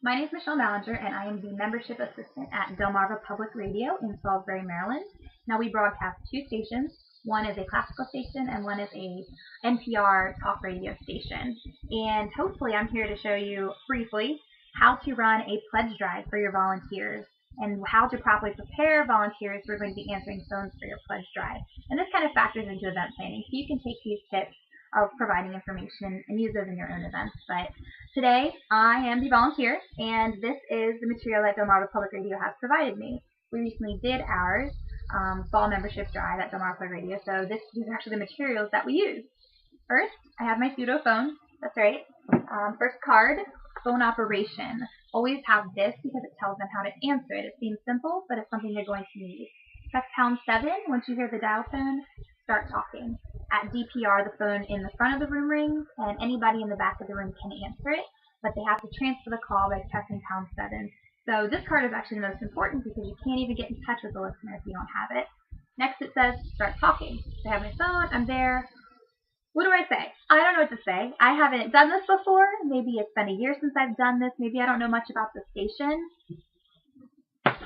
My name is Michelle Mallinger, and I am the membership assistant at Delmarva Public Radio in Salisbury, Maryland. Now, we broadcast two stations. One is a classical station, and one is a NPR talk radio station. And hopefully, I'm here to show you briefly how to run a pledge drive for your volunteers and how to properly prepare volunteers who are going to be answering phones for your pledge drive. And this kind of factors into event planning, so you can take these tips of providing information and use those in your own events. But today, I am the volunteer, and this is the material that Delmarva Public Radio has provided me. We recently did ours, fall membership drive at Delmarva Public Radio, so these are actually the materials that we use. First, I have my pseudo phone. That's right. First card, phone operation. Always have this because it tells them how to answer it. It seems simple, but it's something they're going to need. Press #7 once you hear the dial tone. Start talking. At DPR, the phone in the front of the room rings, and anybody in the back of the room can answer it, but they have to transfer the call by pressing #7. So this card is actually the most important because you can't even get in touch with the listener if you don't have it. Next, it says start talking. I have my phone. I'm there. What do I say? I don't know what to say. I haven't done this before. Maybe it's been a year since I've done this. Maybe I don't know much about the station.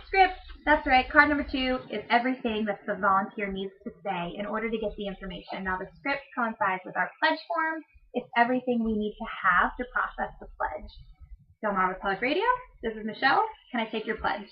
Script. That's right. Card number 2 is everything that the volunteer needs to say in order to get the information. Now, the script coincides with our pledge form. It's everything we need to have to process the pledge. Delmarva Public Radio, this is Michelle. Can I take your pledge?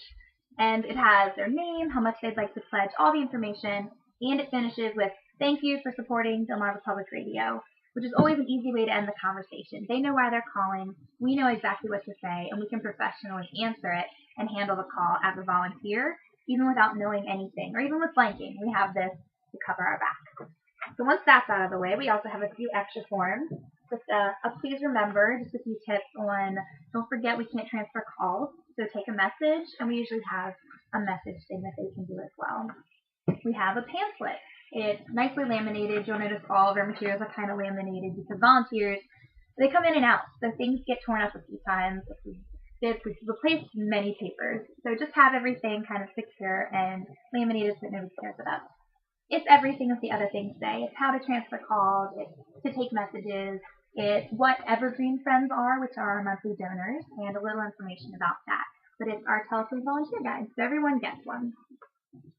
And it has their name, how much they'd like to pledge, all the information, and it finishes with thank you for supporting Delmarva Public Radio, which is always an easy way to end the conversation. They know why they're calling, we know exactly what to say, and we can professionally answer it and handle the call as a volunteer, even without knowing anything, or even with blanking. We have this to cover our back. So once that's out of the way, we also have a few extra forms. Just please remember, just a few tips on, don't forget we can't transfer calls, so take a message, and we usually have a message thing that they can do as well. We have a pamphlet. It's nicely laminated. You'll notice all of our materials are kind of laminated because volunteers, they come in and out, so things get torn up a few times. We've replaced many papers, so just have everything kind of secure and laminated so nobody tears it up. It's everything that the other things say. It's how to transfer calls, it's to take messages, it's what Evergreen Friends are, which are our monthly donors, and a little information about that. But it's our telephone volunteer guide, so everyone gets one.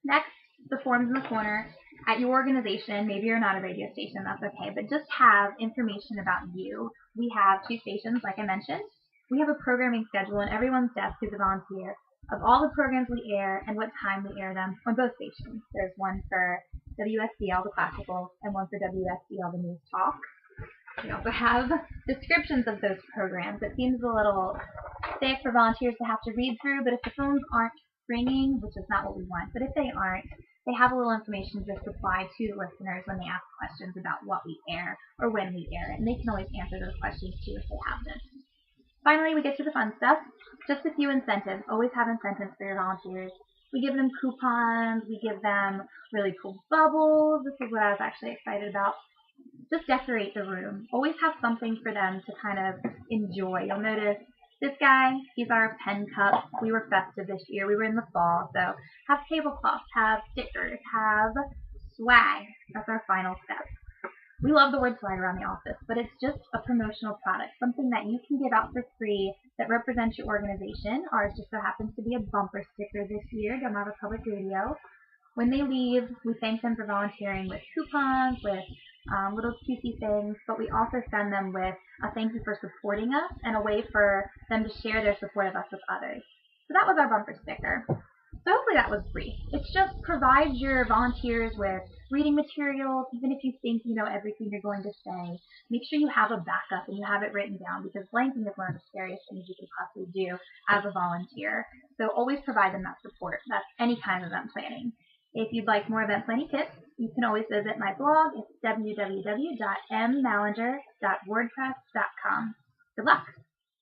Next, the forms in the corner. At your organization, maybe you're not a radio station, that's okay, but just have information about you. We have 2 stations, like I mentioned. We have a programming schedule on everyone's desk who's a volunteer of all the programs we air and what time we air them on both stations. There's one for WSDL, the classical, and one for WSDL, the news talk. We also have descriptions of those programs. It seems a little thick for volunteers to have to read through, but if the phones aren't ringing, which is not what we want, but if they aren't, they have a little information to supply to the listeners when they ask questions about what we air or when we air it, and they can always answer those questions too if they have them. Finally, we get to the fun stuff. Just a few incentives. Always have incentives for your volunteers. We give them coupons. We give them really cool bubbles. This is what I was actually excited about. Just decorate the room. Always have something for them to kind of enjoy. You'll notice this guy, he's our pen cup. We were festive this year. We were in the fall. So have tablecloths, have stickers, have swag. That's our final step. We love the word swag around the office, but it's just a promotional product, something that you can give out for free that represents your organization. Ours just so happens to be a bumper sticker this year, Delmarva Public Radio. When they leave, we thank them for volunteering with coupons, with little cutesy things, but we also send them with a thank you for supporting us and a way for them to share their support of us with others. So that was our bumper sticker. So hopefully that was brief. It's just provide your volunteers with reading materials, even if you think you know everything you're going to say. Make sure you have a backup and you have it written down because blanking is one of the scariest things you can possibly do as a volunteer. So always provide them that support. That's any kind of event planning. If you'd like more event planning tips, you can always visit my blog. It's www.mmallinger.wordpress.com. Good luck!